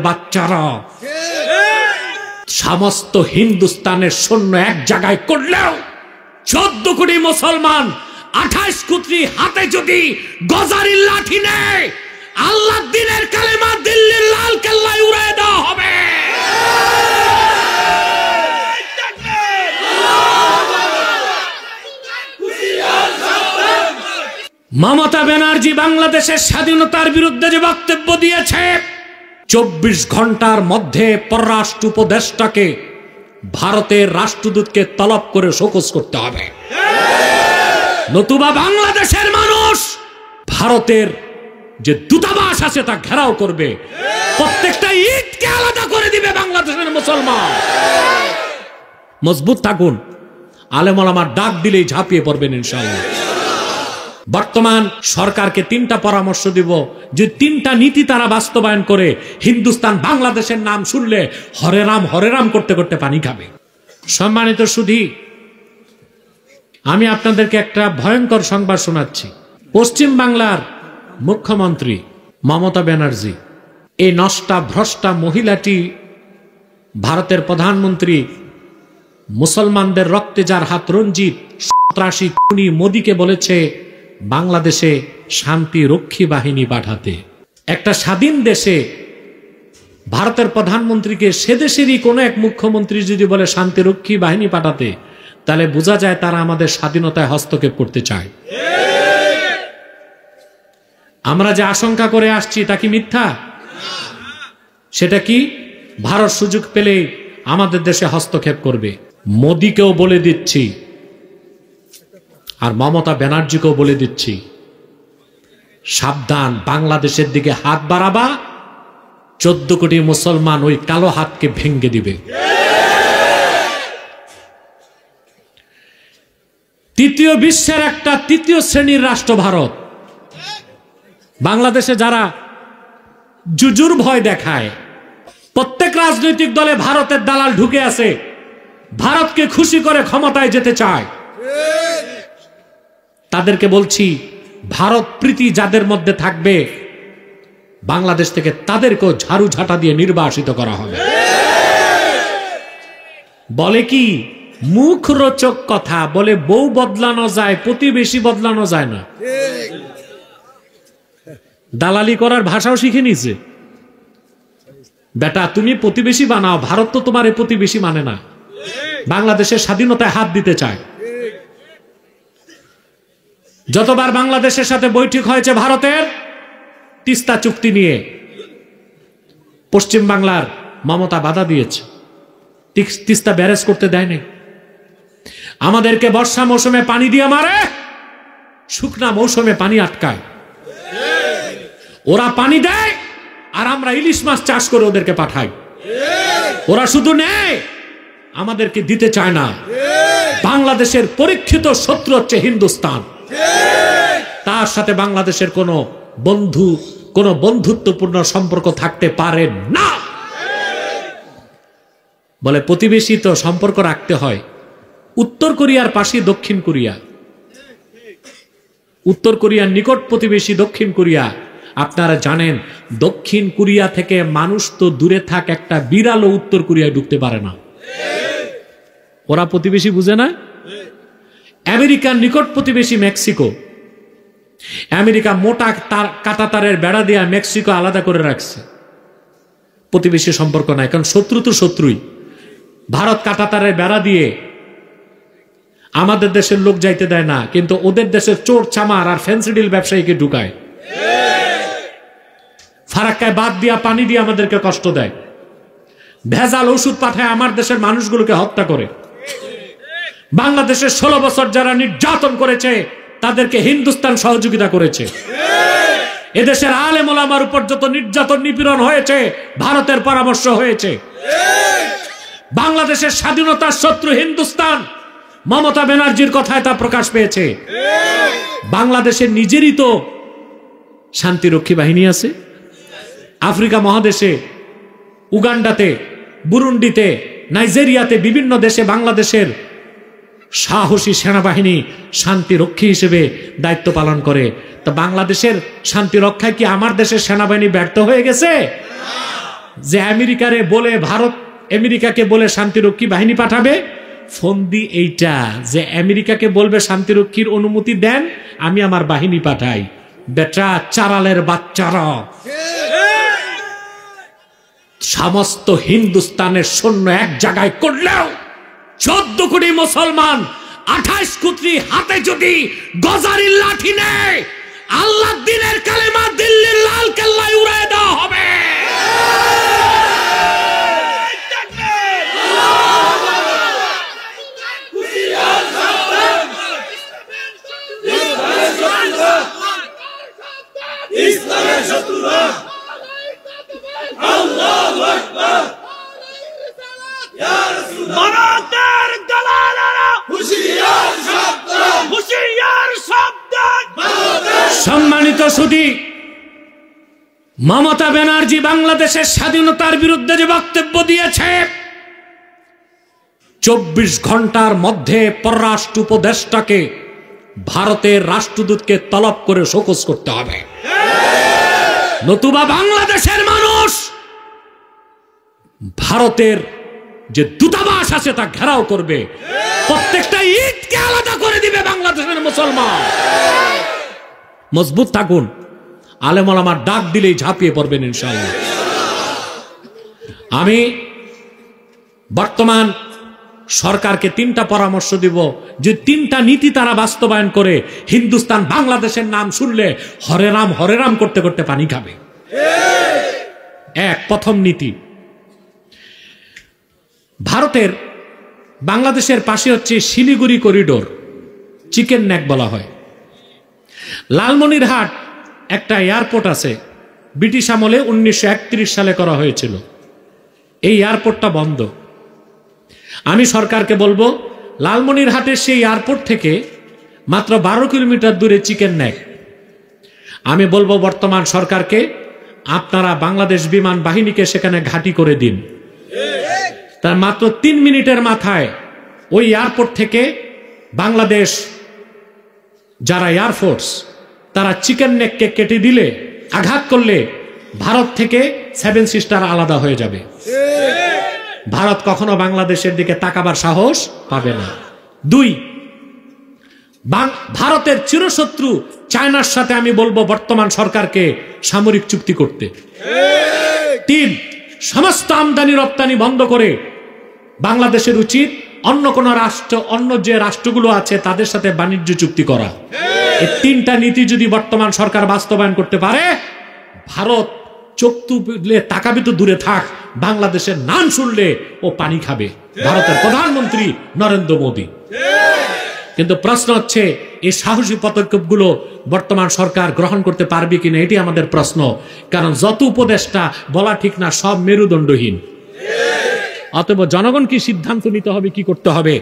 বাচ্চারা সমস্ত হিন্দুস্তানের সৈন্য এক জায়গায় করলেও 14 কোটি মুসলমান 28 কোটি হাতে যদি গজারির লাঠি নেয়, আল্লাহর দ্বীনের কালেমা দিল্লির লাল কেল্লায় উড়িয়ে দেওয়া হবে। মমতা ব্যানার্জি বাংলাদেশের স্বাধীনতার বিরুদ্ধে যে বক্তব্য দিয়েছে, 24 ঘন্টার মধ্যে পররাষ্ট্র উপদেষ্টাকে ভারতের রাষ্ট্রদূতকে তলব করে শোকজ করতে হবে, নতুবা বাংলাদেশের মানুষ ভারতের যে দূতাবাস আছে তা ঘেরাও করবে, প্রত্যেকটা ইটকে আলাদা করে দিবে বাংলাদেশের মুসলমান। মজবুত থাকুন, আলেম ওলামার ডাক দিলেই ঝাঁপিয়ে পড়বেন ইনশাআল্লাহ। বর্তমান সরকারকে 3টা পরামর্শ দিব, যে 3টা নীতি তারা বাস্তবায়ন করে হিন্দুস্তান বাংলাদেশের নাম শুনলে হরে রাম করতে করতে পানি খাবে। সম্মানিত সুধী, আমি আপনাদেরকে একটা ভয়ঙ্কর সংবাদ শোনাচ্ছি। পশ্চিম বাংলার মুখ্যমন্ত্রী মমতা ব্যানার্জি, এই নষ্টা ভ্রষ্টা মহিলাটি ভারতের প্রধানমন্ত্রী মুসলমানদের রক্তে যার হাত রঞ্জিত সন্ত্রাসী খুনি মোদীকে বলেছে বাংলাদেশে শান্তি রক্ষী বাহিনী পাঠাতে। একটা স্বাধীন দেশে ভারতের প্রধানমন্ত্রীকে সে দেশেরই কোনো এক মুখ্যমন্ত্রী যদি বলে শান্তি রক্ষী বাহিনী পাঠাতে, তাহলে বোঝা যায় তারা আমাদের স্বাধীনতায় হস্তক্ষেপ করতে চায়। আমরা যে আশঙ্কা করে আসছি তা কি মিথ্যা? সেটা কি ভারত সুযোগ পেলে আমাদের দেশে হস্তক্ষেপ করবে? মোদীকেও বলে দিচ্ছি আর মমতা ব্যানার্জিকেও বলে দিচ্ছি, সাবধান, বাংলাদেশের দিকে হাত বাড়াবা, 14 কোটি মুসলমান ওই কালো হাতকে ভেঙ্গে দিবে। তৃতীয় বিশ্বের একটা তৃতীয় শ্রেণীর রাষ্ট্র ভারত। বাংলাদেশে যারা জুজুর ভয় দেখায়, প্রত্যেক রাজনৈতিক দলে ভারতের দালাল ঢুকে আছে, ভারতকে খুশি করে ক্ষমতায় যেতে চায়। তাদেরকে বলছি, ভারত প্রীতি যাদের মধ্যে থাকবে, বাংলাদেশ থেকে তাদেরকেও ঝাড়ু ঝাঁটা দিয়ে নির্বাসিত করা হবে। বলে কি মুখরোচক কথা, বলে বউ বদলানো যায়, প্রতিবেশী বদলানো যায় না। দালালি করার ভাষাও শিখে নিছে। বেটা তুমি প্রতিবেশী বানাও, ভারত তো তোমার প্রতিবেশী মানে না, বাংলাদেশের স্বাধীনতায় হাত দিতে চায়। যতবার বাংলাদেশের সাথে বৈঠক হয়েছে ভারতের তিস্তা চুক্তি নিয়ে, পশ্চিম বাংলার মমতা বাধা দিয়েছে, তিস্তা ব্যারেজ করতে দেয়নি। আমাদেরকে বর্ষা মৌসুমে পানি দিয়ে মারে, শুকনা মৌসুমে পানি আটকায়। ওরা পানি দেয় আর আমরা ইলিশ মাছ চাষ করে ওদেরকে পাঠাই। ওরা শুধু নেয়, আমাদেরকে দিতে চায় না। বাংলাদেশের পরীক্ষিত শত্রু হচ্ছে হিন্দুস্তান। তার সাথে বাংলাদেশের কোনো বন্ধুত্বপূর্ণ সম্পর্ক থাকতে পারে না। বলে প্রতিবেশী তো সম্পর্ক রাখতে হয়। উত্তর কোরিয়ার পাশে দক্ষিণ কোরিয়া, উত্তর কোরিয়ার নিকট প্রতিবেশী দক্ষিণ কোরিয়া। আপনারা জানেন দক্ষিণ কোরিয়া থেকে মানুষ তো দূরে থাক, একটা বিড়ালও উত্তর কোরিয়ায় ঢুকতে পারে না। ওরা প্রতিবেশী বুঝে না। আমেরিকার নিকট প্রতিবেশী মেক্সিকো, আমেরিকা মোটা কাঁটাতারের বেড়া দিয়ে মেক্সিকো আলাদা করে রাখছে, প্রতিবেশী সম্পর্ক নাই, কারণ শত্রু তো শত্রুই। ভারত কাঁটাতারের বেড়া দিয়ে আমাদের দেশের লোক যাইতে দেয় না, কিন্তু ওদের দেশের চোর চামার আর ফেন্সিডিল ব্যবসায়ীকে ঢুকায়। ফারাক্কায় বাদ দিয়া পানি দিয়ে আমাদেরকে কষ্ট দেয়, ভেজাল ওষুধ পাঠায় আমার দেশের মানুষগুলোকে হত্যা করে। বাংলাদেশের 16 বছর যারা নির্যাতন করেছে তাদেরকে হিন্দুস্তান সহযোগিতা করেছে। এদেশের আলেম ওলামার উপর যত নির্যাতন নিপীড়ন হয়েছে ভারতের পরামর্শ হয়েছে। বাংলাদেশের স্বাধীনতার শত্রু হিন্দুস্তান, মমতা ব্যানার্জির কথায় তা প্রকাশ পেয়েছে। বাংলাদেশের নিজেরই তো শান্তিরক্ষী বাহিনী আছে। আফ্রিকা মহাদেশে, উগান্ডাতে, বুরুন্ডিতে, নাইজেরিয়াতে, বিভিন্ন দেশে বাংলাদেশের সাহসী সেনাবাহিনী শান্তিরক্ষী হিসেবে দায়িত্ব পালন করে। তো বাংলাদেশের শান্তি রক্ষায় কি আমার দেশের সেনাবাহিনী ব্যর্থ হয়ে গেছে? যে আমেরিকারে বলে ভারত আমেরিকাকে বলে শান্তিরক্ষী বাহিনী পাঠাবে, ফন্দি এইটা যে আমেরিকাকে বলবে শান্তিরক্ষীর অনুমতি দেন, আমি আমার বাহিনী পাঠাই। বেটা চারালের বাচ্চারা, সমস্ত হিন্দুস্তানের সৈন্য এক জায়গায় করলেও 14 কোটি মুসলমান 28 কোটি হাতে যদি গজারির লাঠি নেয়, আল্লাহ দিনের কালেমা দিল্লির লাল কেল্লায় উড়ায় দেওয়া হবে। ইসলামের শত্রুরা আল্লাহু আকবার, ইয়া রাসূলুল্লাহ, ভারতের দালালেরা হুঁশিয়ার সাবধান, হুঁশিয়ার সাবধান। সম্মানিত সুধী, মমতা ব্যানার্জি বাংলাদেশের স্বাধীনতার বিরুদ্ধে যে বক্তব্য দিয়েছে, 24 ঘন্টার মধ্যে পররাষ্ট্র উপদেষ্টাকে ভারতের রাষ্ট্রদূতকে তলব করে শোকজ করতে হবে, নতুবা বাংলাদেশের মানুষ ভারতের যে দূতাবাস আছে তা ঘেরাও করবে, প্রত্যেকটা ঈদকে আলাদা করে দিবে বাংলাদেশের মুসলমান। মজবুত থাকুন, আলেম ওলামার ডাক দিলেই ঝাঁপিয়ে পড়বেন ইনশাআল্লাহ। আমি বর্তমান সরকারকে 3টা পরামর্শ দিব, যে 3টা নীতি তারা বাস্তবায়ন করে হিন্দুস্তান বাংলাদেশের নাম শুনলে হরে রাম করতে করতে পানি খাবে। প্রথম নীতি, ভারতের বাংলাদেশের পাশে হচ্ছে শিলিগুড়ি করিডোর, চিকেন নেক বলা হয়। লালমনিরহাট একটা এয়ারপোর্ট আছে, ব্রিটিশ আমলে 1931 সালে করা হয়েছিল। এই এয়ারপোর্টটা বন্ধ। আমি সরকারকে বলবো, লালমনিরহাটের সেই এয়ারপোর্ট থেকে মাত্র 12 কিলোমিটার দূরে চিকেন নেক। আমি বলবো বর্তমান সরকারকে, আপনারা বাংলাদেশ বিমান বাহিনীকে সেখানে ঘাঁটি করে দিন। তার মাত্র 3 মিনিটের মাথায় ওই এয়ারপোর্ট থেকে বাংলাদেশ যারা এয়ারফোর্স, তারা চিকেন নেককে কেটে দিলে, আঘাত করলে ভারত থেকে 7 সিস্টার আলাদা হয়ে যাবে। ভারত কখনো বাংলাদেশের দিকে তাকাবার সাহস পাবে না। 2, ভারতের চিরশত্রু চায়নার সাথে আমি বলবো বর্তমান সরকারকে সামরিক চুক্তি করতে। 3, সমস্ত আমদানি রপ্তানি বন্ধ করে বাংলাদেশের উচিত অন্য কোন রাষ্ট্র, অন্য যে রাষ্ট্রগুলো আছে তাদের সাথে বাণিজ্য চুক্তি করা। এই 3টা নীতি যদি বর্তমান সরকার বাস্তবায়ন করতে পারে, ভারত চোখ তুলে তাকাবি তো দূরে থাক, বাংলাদেশের নাম শুনলে ও পানি খাবে, ভারতের প্রধানমন্ত্রী নরেন্দ্র মোদী। কিন্তু প্রশ্ন হচ্ছে, এই সাহসী পদক্ষেপগুলো বর্তমান সরকার গ্রহণ করতে পারবে কিনা, এটি আমাদের প্রশ্ন। কারণ যত উপদেষ্টা বলা ঠিক না, সব মেরুদণ্ডহীন। অতএব জনগণকে সিদ্ধান্ত নিতে হবে কি করতে হবে।